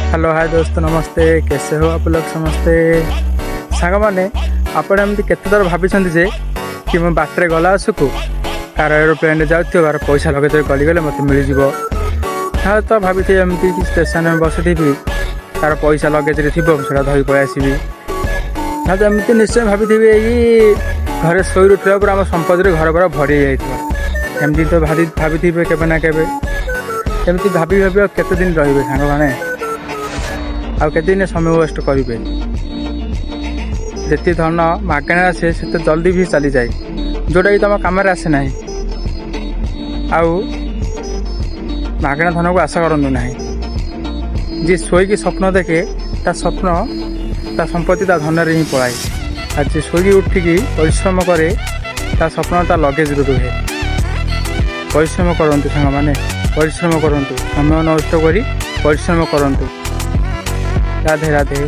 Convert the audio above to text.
Hello hi दोस्तों, नमस्ते। कैसे हो आप लोग समस्ते सांग मैंने आपण एमती केते थर भाभी जे कि मैं बाटर गला आसकू कार एरोप्लेन जाऊँ कार पैसा लगे गलीगले मत मिल हाँ तो भाभी थी एमती स्टेशन में बसि तार पैसा लगेज थी से धरी पलि आसबि। हाँ तो एमती निश्चय भाभी घरे शोई उठा पूरा आम संपत्ति घर पूरा भरी जामती तो भाभी थे के ना के एमती भाभी भाभी केते दिन रे सांग मैंने आउ के दिन समय वेस्ट करेंगे। जी धन मागणा आसे से जल्दी भी चली जाए जोटा कि तुम कम आसे ना। आउ मागणा धन को आशा करूँ ना। जी शोक स्वप्न देखे ता स्वप्न ता संपत्ति ता धन ही पलाए। आज जी शोक उठिकी परिश्रम करे ता स्वप्न ता लगेज रुहे। परिश्रम करूँ सांग मैंने, परिश्रम करूँ, समय नष्ट करी परिश्रम करूँ। राधे राधे।